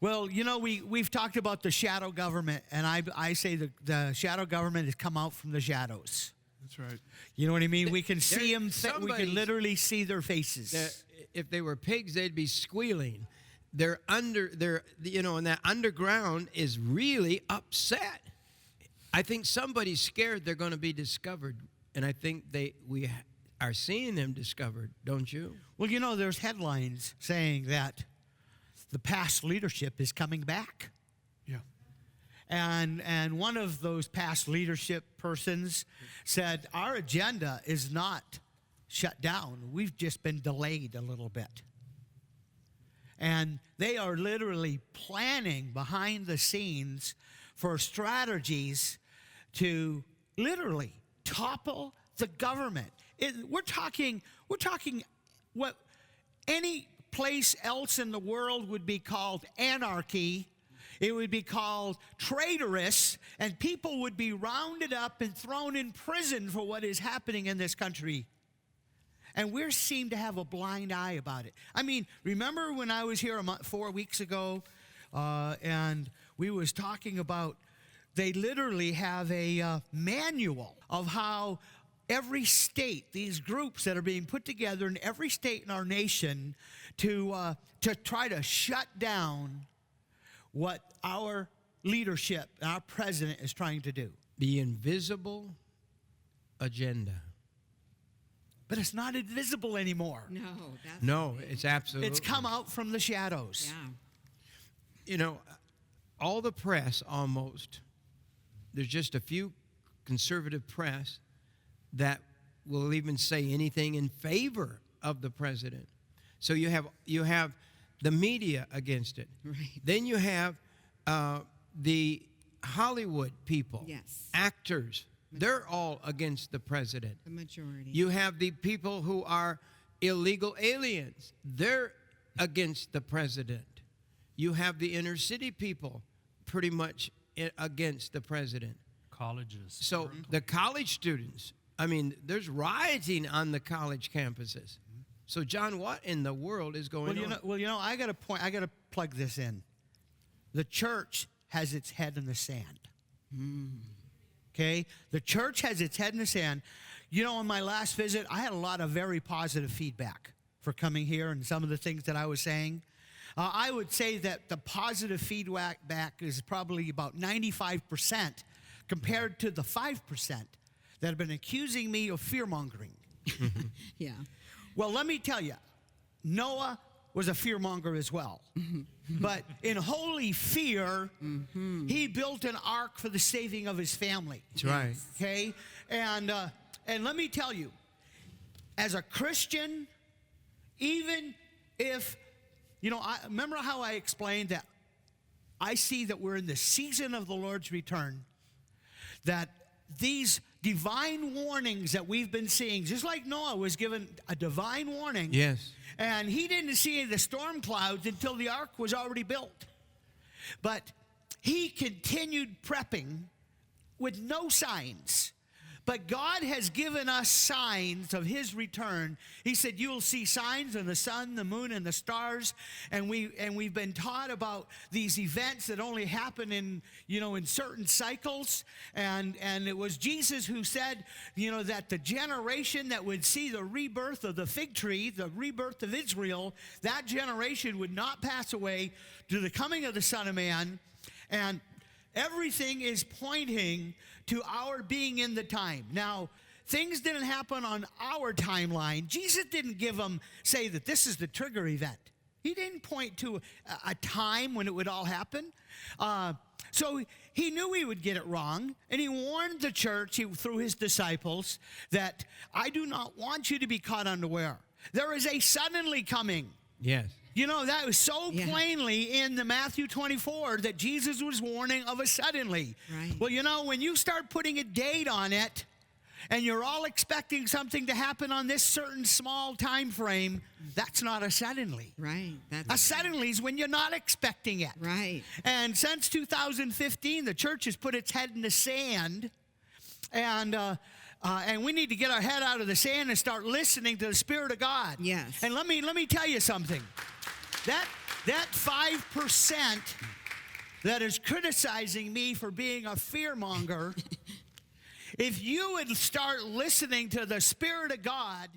Well, we've talked about the shadow government, and I say the shadow government has come out from the shadows. That's right. You know what I mean? We can see them. We can literally see their faces. If they were pigs, they'd be squealing. And that underground is really upset. I think somebody's scared they're going to be discovered, and I think we are seeing them discovered, don't you? Well, there's headlines saying that the past leadership is coming back. Yeah. And one of those past leadership persons said, our agenda is not shut down. We've just been delayed a little bit. And they are literally planning behind the scenes for strategies to literally topple the government. We're talking what any place else in the world would be called anarchy. It would be called traitorous, and people would be rounded up and thrown in prison for what is happening in this country. And we seem to have a blind eye about it. I mean, remember when I was here 4 weeks ago, and we was talking about, they literally have a manual of how every state, these groups that are being put together in every state in our nation to try to shut down what our leadership, our president is trying to do. The invisible agenda. But it's not invisible anymore. No, it's absolutely. It's come out from the shadows. Yeah. All the press almost, there's just a few conservative press that will even say anything in favor of the president. So you have the media against it. Right. Then you have the Hollywood people, Yes. actors. They're all against the president. The majority. You have the people who are illegal aliens. They're against the president. You have the inner city people pretty much against the president. Colleges. So the college students, there's rioting on the college campuses. So, John, what in the world is going on? I got to plug this in. The church has its head in the sand. Okay? The church has its head in the sand. On my last visit, I had a lot of very positive feedback for coming here and some of the things that I was saying. I would say that the positive feedback is probably about 95% compared to the 5% that have been accusing me of fear-mongering. Yeah. Well, let me tell you, Noah was a fearmonger as well. But in holy fear, he built an ark for the saving of his family. That's right. Okay? And let me tell you, as a Christian, even if, remember how I explained that I see that we're in the season of the Lord's return, that these divine warnings that we've been seeing, just like Noah was given a divine warning. Yes. And he didn't see the storm clouds until the ark was already built. But he continued prepping with no signs. But God has given us signs of his return. He said, you will see signs in the sun, the moon, and the stars. And we've been taught about these events that only happen in certain cycles. And it was Jesus who said, that the generation that would see the rebirth of the fig tree, the rebirth of Israel, that generation would not pass away to the coming of the Son of Man. And everything is pointing to our being in the time. Now, things didn't happen on our timeline. Jesus didn't say that this is the trigger event. He didn't point to a time when it would all happen. So he knew he would get it wrong, and he warned the church through his disciples that I do not want you to be caught unaware. There is a suddenly coming. Yes. That was so plainly in the Matthew 24 that Jesus was warning of a suddenly. Right. Well, when you start putting a date on it and you're all expecting something to happen on this certain small time frame, that's not a suddenly. Right. A suddenly is when you're not expecting it. Right. And since 2015, the church has put its head in the sand, and we need to get our head out of the sand and start listening to the Spirit of God. Yes. And let me tell you something. that 5% that is criticizing me for being a fearmonger, if you would start listening to the Spirit of God,